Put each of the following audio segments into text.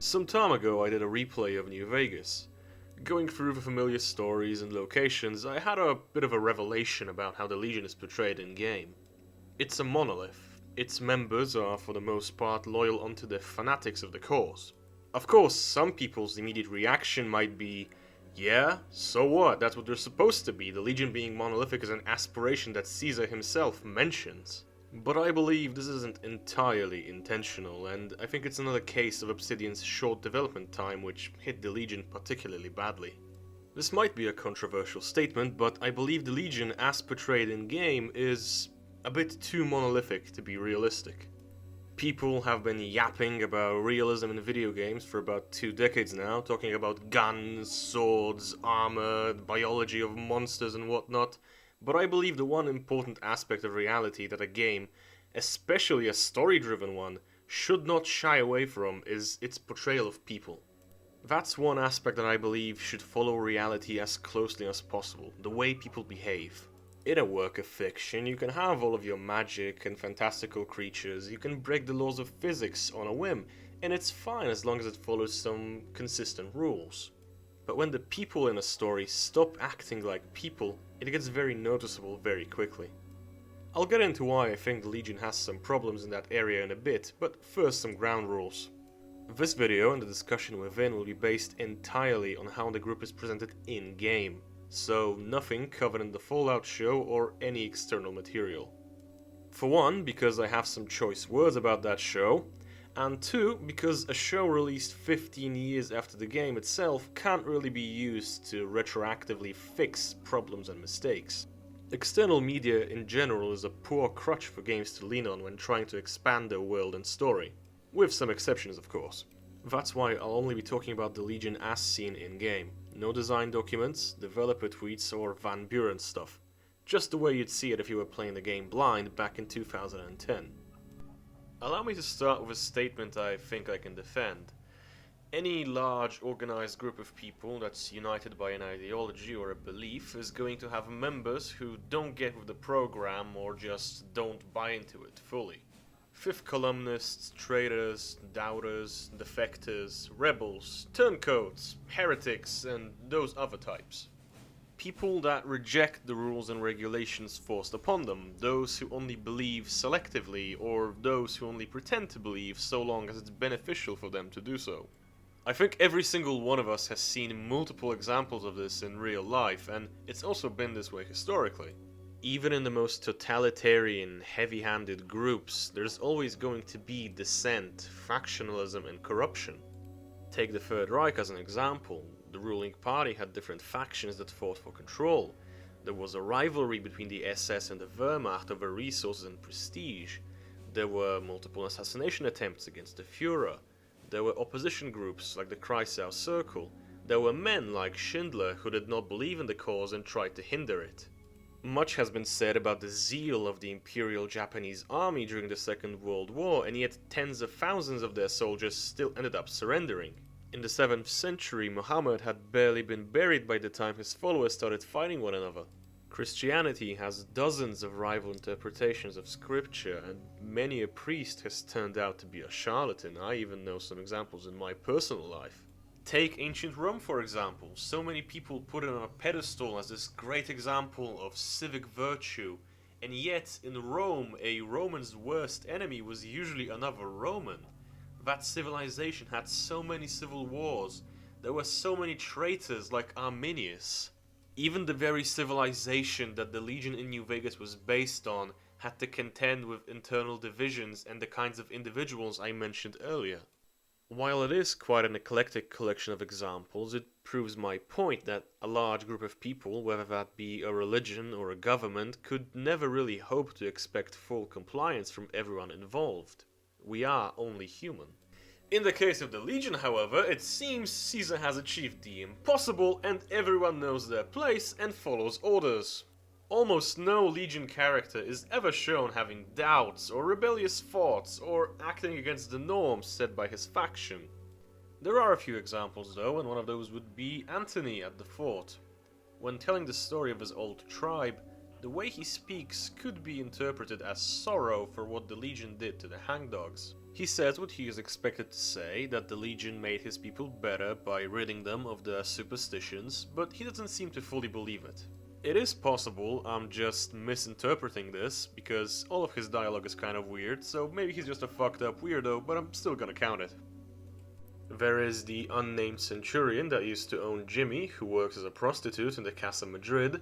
Some time ago I did a replay of New Vegas. Going through the familiar stories and locations, I had a bit of a revelation about how the Legion is portrayed in-game. It's a monolith. Its members are for the most part loyal unto the fanatics of the cause. Of course, some people's immediate reaction might be, yeah, so what, that's what they're supposed to be, the Legion being monolithic is an aspiration that Caesar himself mentions. But I believe this isn't entirely intentional, and I think it's another case of Obsidian's short development time which hit the Legion particularly badly. This might be a controversial statement, but I believe the Legion as portrayed in-game is a bit too monolithic to be realistic. People have been yapping about realism in video games for about 2 decades now, talking about guns, swords, armor, biology of monsters and whatnot. But I believe the one important aspect of reality that a game, especially a story-driven one, should not shy away from is its portrayal of people. That's one aspect that I believe should follow reality as closely as possible, the way people behave. In a work of fiction, you can have all of your magic and fantastical creatures, you can break the laws of physics on a whim, and it's fine as long as it follows some consistent rules. But when the people in a story stop acting like people, it gets very noticeable very quickly. I'll get into why I think the Legion has some problems in that area in a bit, but first some ground rules. This video and the discussion within will be based entirely on how the group is presented in-game, so nothing covered in the Fallout show or any external material. For one, because I have some choice words about that show, and 2, because a show released 15 years after the game itself can't really be used to retroactively fix problems and mistakes. External media in general is a poor crutch for games to lean on when trying to expand their world and story, with some exceptions of course. That's why I'll only be talking about the Legion as seen in-game. No design documents, developer tweets or Van Buren stuff. Just the way you'd see it if you were playing the game blind back in 2010. Allow me to start with a statement I think I can defend. Any large organized group of people that's united by an ideology or a belief is going to have members who don't get with the program or just don't buy into it fully. Fifth columnists, traitors, doubters, defectors, rebels, turncoats, heretics, and those other types. People that reject the rules and regulations forced upon them, those who only believe selectively, or those who only pretend to believe so long as it's beneficial for them to do so. I think every single one of us has seen multiple examples of this in real life, and it's also been this way historically. Even in the most totalitarian, heavy-handed groups, there's always going to be dissent, factionalism, and corruption. Take the Third Reich as an example. The ruling party had different factions that fought for control. There was a rivalry between the SS and the Wehrmacht over resources and prestige. There were multiple assassination attempts against the Führer. There were opposition groups like the Kreisau Circle. There were men like Schindler who did not believe in the cause and tried to hinder it. Much has been said about the zeal of the Imperial Japanese Army during the Second World War, and yet tens of thousands of their soldiers still ended up surrendering. In the 7th century, Muhammad had barely been buried by the time his followers started fighting one another. Christianity has dozens of rival interpretations of scripture, and many a priest has turned out to be a charlatan. I even know some examples in my personal life. Take ancient Rome for example. So many people put it on a pedestal as this great example of civic virtue, and yet in Rome, a Roman's worst enemy was usually another Roman. That civilization had so many civil wars. There were so many traitors like Arminius. Even the very civilization that the Legion in New Vegas was based on had to contend with internal divisions and the kinds of individuals I mentioned earlier. While it is quite an eclectic collection of examples, it proves my point that a large group of people, whether that be a religion or a government, could never really hope to expect full compliance from everyone involved. We are only human. In the case of the Legion, however, it seems Caesar has achieved the impossible and everyone knows their place and follows orders. Almost no Legion character is ever shown having doubts or rebellious thoughts or acting against the norms set by his faction. There are a few examples though, and one of those would be Antony at the fort. When telling the story of his old tribe, The way he speaks could be interpreted as sorrow for what the Legion did to the hangdogs. He says what he is expected to say, that the Legion made his people better by ridding them of their superstitions, but he doesn't seem to fully believe it. It is possible I'm just misinterpreting this, because all of his dialogue is kind of weird, so maybe he's just a fucked up weirdo, but I'm still gonna count it. There is the unnamed centurion that used to own Jimmy, who works as a prostitute in the Casa Madrid.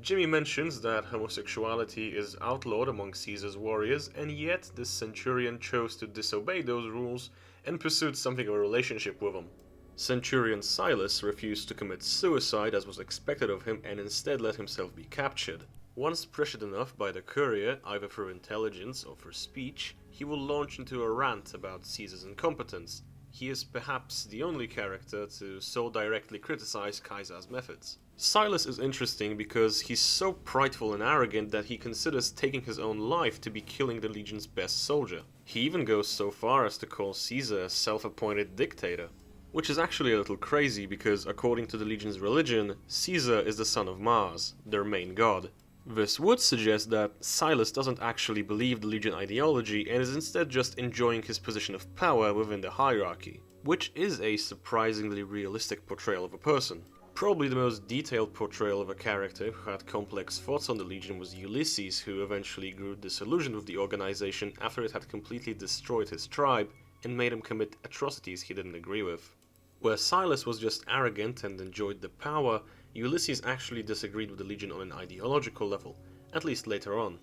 Jimmy mentions that homosexuality is outlawed among Caesar's warriors, and yet this centurion chose to disobey those rules and pursued something of a relationship with him. Centurion Silas refused to commit suicide as was expected of him and instead let himself be captured. Once pressured enough by the courier, either through intelligence or through speech, he will launch into a rant about Caesar's incompetence. He is perhaps the only character to so directly criticize Caesar's methods. Silas is interesting because he's so prideful and arrogant that he considers taking his own life to be killing the Legion's best soldier. He even goes so far as to call Caesar a self-appointed dictator. Which is actually a little crazy because according to the Legion's religion, Caesar is the son of Mars, their main god. This would suggest that Silas doesn't actually believe the Legion ideology and is instead just enjoying his position of power within the hierarchy, which is a surprisingly realistic portrayal of a person. Probably the most detailed portrayal of a character who had complex thoughts on the Legion was Ulysses, who eventually grew disillusioned with the organization after it had completely destroyed his tribe and made him commit atrocities he didn't agree with. Where Silas was just arrogant and enjoyed the power, Ulysses actually disagreed with the Legion on an ideological level, at least later on.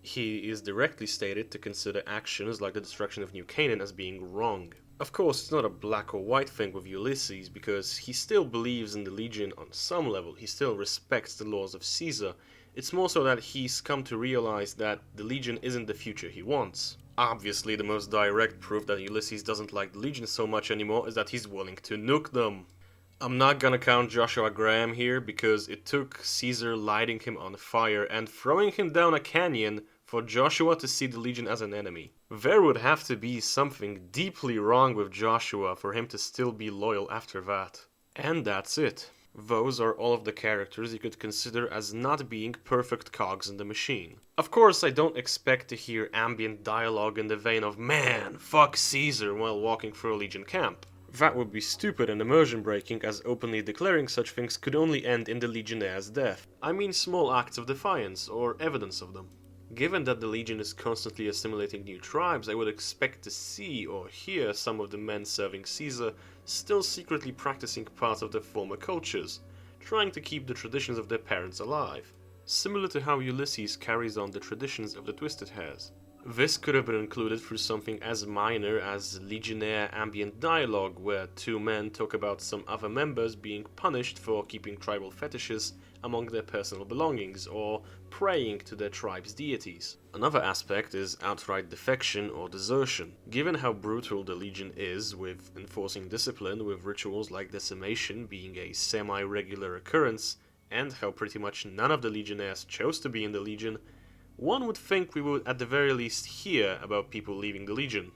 He is directly stated to consider actions like the destruction of New Canaan as being wrong. Of course, it's not a black or white thing with Ulysses, because he still believes in the Legion on some level, he still respects the laws of Caesar. It's more so that he's come to realize that the Legion isn't the future he wants. Obviously, the most direct proof that Ulysses doesn't like the Legion so much anymore is that he's willing to nuke them. I'm not gonna count Joshua Graham here, because it took Caesar lighting him on fire and throwing him down a canyon for Joshua to see the Legion as an enemy. There would have to be something deeply wrong with Joshua for him to still be loyal after that. And that's it. Those are all of the characters you could consider as not being perfect cogs in the machine. Of course, I don't expect to hear ambient dialogue in the vein of "Man, fuck Caesar" while walking through a Legion camp. That would be stupid and immersion breaking, as openly declaring such things could only end in the Legionnaire's death. I mean small acts of defiance, or evidence of them. Given that the Legion is constantly assimilating new tribes, I would expect to see or hear some of the men serving Caesar still secretly practicing parts of their former cultures, trying to keep the traditions of their parents alive, similar to how Ulysses carries on the traditions of the Twisted Hairs. This could have been included through something as minor as Legionnaire ambient dialogue, where two men talk about some other members being punished for keeping tribal fetishes among their personal belongings, or praying to their tribe's deities. Another aspect is outright defection or desertion. Given how brutal the Legion is with enforcing discipline, with rituals like decimation being a semi-regular occurrence, and how pretty much none of the Legionnaires chose to be in the Legion, one would think we would at the very least hear about people leaving the Legion.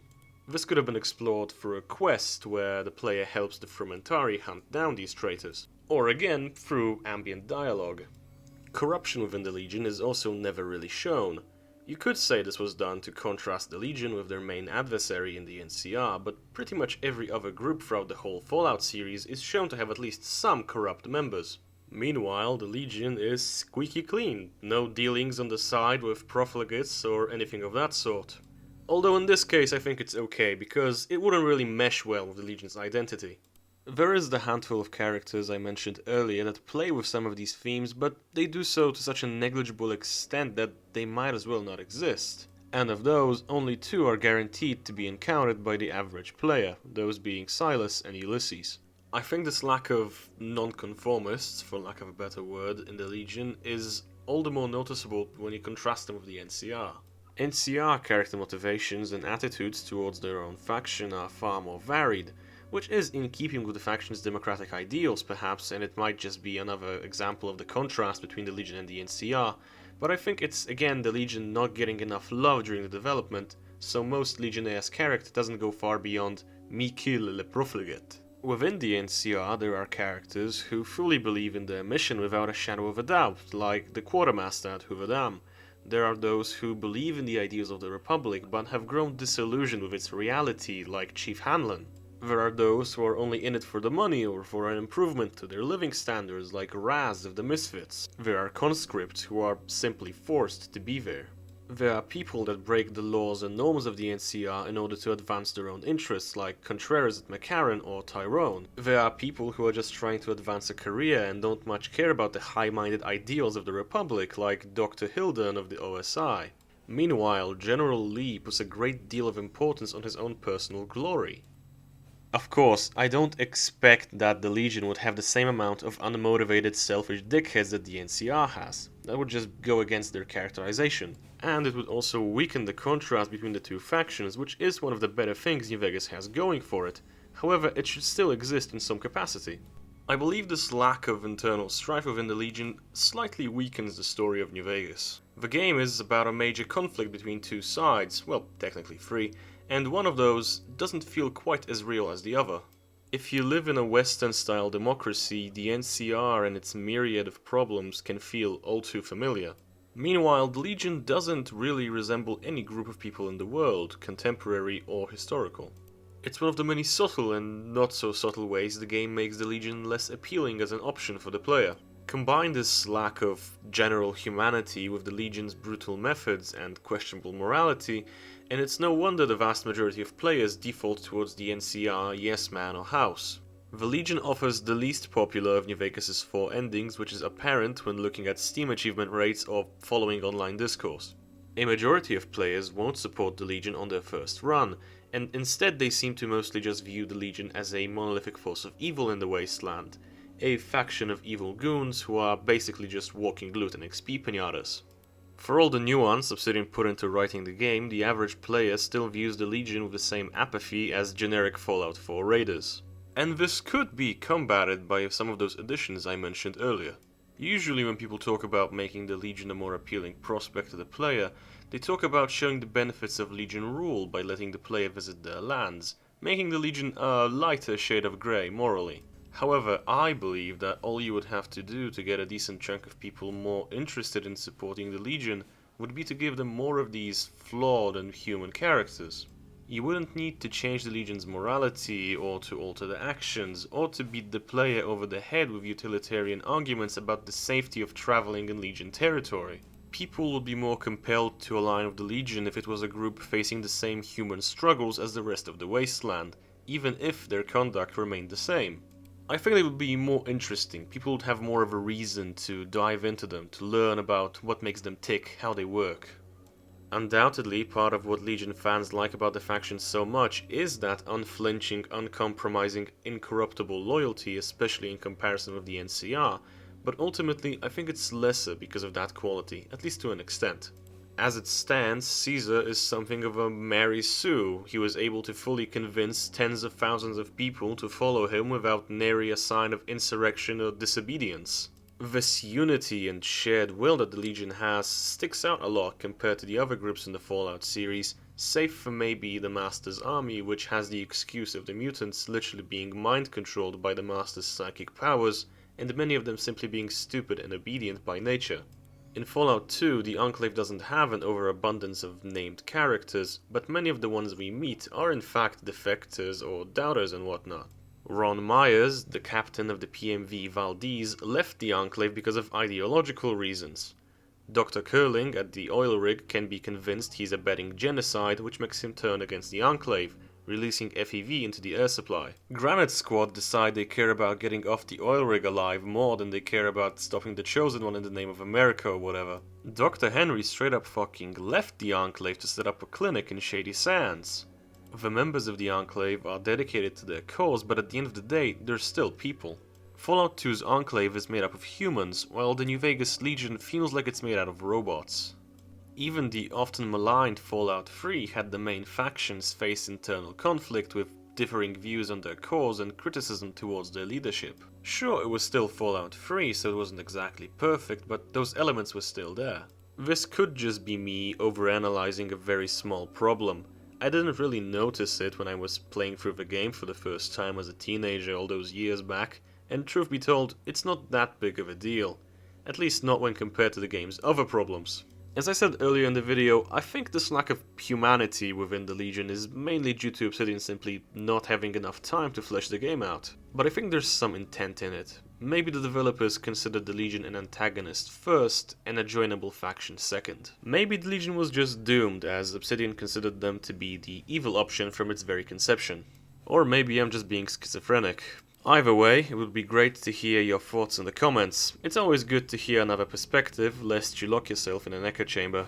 This could have been explored through a quest where the player helps the Frumentari hunt down these traitors, or again through ambient dialogue. Corruption within the Legion is also never really shown. You could say this was done to contrast the Legion with their main adversary in the NCR, but pretty much every other group throughout the whole Fallout series is shown to have at least some corrupt members. Meanwhile, the Legion is squeaky clean, no dealings on the side with profligates or anything of that sort. Although in this case I think it's okay, because it wouldn't really mesh well with the Legion's identity. There is the handful of characters I mentioned earlier that play with some of these themes, but they do so to such a negligible extent that they might as well not exist. And of those, only two are guaranteed to be encountered by the average player, those being Silas and Ulysses. I think this lack of nonconformists, for lack of a better word, in the Legion is all the more noticeable when you contrast them with the NCR. NCR character motivations and attitudes towards their own faction are far more varied, which is in keeping with the faction's democratic ideals perhaps, and it might just be another example of the contrast between the Legion and the NCR, but I think it's again the Legion not getting enough love during the development, so most Legionnaire's character doesn't go far beyond "me kill le profligate." Within the NCR, there are characters who fully believe in their mission without a shadow of a doubt, like the Quartermaster at Hoover Dam. There are those who believe in the ideals of the Republic but have grown disillusioned with its reality, like Chief Hanlon. There are those who are only in it for the money or for an improvement to their living standards, like Raz of the Misfits. There are conscripts who are simply forced to be there. There are people that break the laws and norms of the NCR in order to advance their own interests, like Contreras at McCarran or Tyrone. There are people who are just trying to advance a career and don't much care about the high-minded ideals of the Republic, like Dr. Hilden of the OSI. Meanwhile, General Lee puts a great deal of importance on his own personal glory. Of course, I don't expect that the Legion would have the same amount of unmotivated, selfish dickheads that the NCR has. That would just go against their characterization. And it would also weaken the contrast between the two factions, which is one of the better things New Vegas has going for it. However, it should still exist in some capacity. I believe this lack of internal strife within the Legion slightly weakens the story of New Vegas. The game is about a major conflict between two sides, well, technically three, and one of those doesn't feel quite as real as the other. If you live in a Western-style democracy, the NCR and its myriad of problems can feel all too familiar. Meanwhile, the Legion doesn't really resemble any group of people in the world, contemporary or historical. It's one of the many subtle and not so subtle ways the game makes the Legion less appealing as an option for the player. Combine this lack of general humanity with the Legion's brutal methods and questionable morality, and it's no wonder the vast majority of players default towards the NCR, Yes Man or House. The Legion offers the least popular of New Vegas' 4 endings, which is apparent when looking at Steam achievement rates or following online discourse. A majority of players won't support the Legion on their first run, and instead they seem to mostly just view the Legion as a monolithic force of evil in the wasteland, a faction of evil goons who are basically just walking loot and XP pinatas. For all the nuance Obsidian put into writing the game, the average player still views the Legion with the same apathy as generic Fallout 4 raiders. And this could be combated by some of those additions I mentioned earlier. Usually when people talk about making the Legion a more appealing prospect to the player, they talk about showing the benefits of Legion rule by letting the player visit their lands, making the Legion a lighter shade of grey morally. However, I believe that all you would have to do to get a decent chunk of people more interested in supporting the Legion would be to give them more of these flawed and human characters. You wouldn't need to change the Legion's morality, or to alter the actions, or to beat the player over the head with utilitarian arguments about the safety of traveling in Legion territory. People would be more compelled to align with the Legion if it was a group facing the same human struggles as the rest of the wasteland, even if their conduct remained the same. I think it would be more interesting. People would have more of a reason to dive into them, to learn about what makes them tick, how they work. Undoubtedly, part of what Legion fans like about the faction so much is that unflinching, uncompromising, incorruptible loyalty, especially in comparison with the NCR, but ultimately I think it's lesser because of that quality, at least to an extent. As it stands, Caesar is something of a Mary Sue. He was able to fully convince tens of thousands of people to follow him without nary a sign of insurrection or disobedience. This unity and shared will that the Legion has sticks out a lot compared to the other groups in the Fallout series, save for maybe the Master's army, which has the excuse of the mutants literally being mind-controlled by the Master's psychic powers, and many of them simply being stupid and obedient by nature. In Fallout 2, the Enclave doesn't have an overabundance of named characters, but many of the ones we meet are in fact defectors or doubters and whatnot. Ron Myers, the captain of the PMV Valdez, left the Enclave because of ideological reasons. Dr. Curling at the oil rig can be convinced he's abetting genocide, which makes him turn against the Enclave, releasing FEV into the air supply. Granite Squad decide they care about getting off the oil rig alive more than they care about stopping the Chosen One in the name of America or whatever. Dr. Henry straight up fucking left the Enclave to set up a clinic in Shady Sands. The members of the Enclave are dedicated to their cause, but at the end of the day, they're still people. Fallout 2's Enclave is made up of humans, while the New Vegas Legion feels like it's made out of robots. Even the often maligned Fallout 3 had the main factions face internal conflict with differing views on their cause and criticism towards their leadership. Sure, it was still Fallout 3, so it wasn't exactly perfect, but those elements were still there. This could just be me overanalyzing a very small problem. I didn't really notice it when I was playing through the game for the first time as a teenager all those years back, and truth be told, it's not that big of a deal. At least not when compared to the game's other problems. As I said earlier in the video, I think this lack of humanity within the Legion is mainly due to Obsidian simply not having enough time to flesh the game out. But I think there's some intent in it. Maybe the developers considered the Legion an antagonist first and a joinable faction second. Maybe the Legion was just doomed, as Obsidian considered them to be the evil option from its very conception. Or maybe I'm just being schizophrenic. Either way, it would be great to hear your thoughts in the comments. It's always good to hear another perspective, lest you lock yourself in an echo chamber.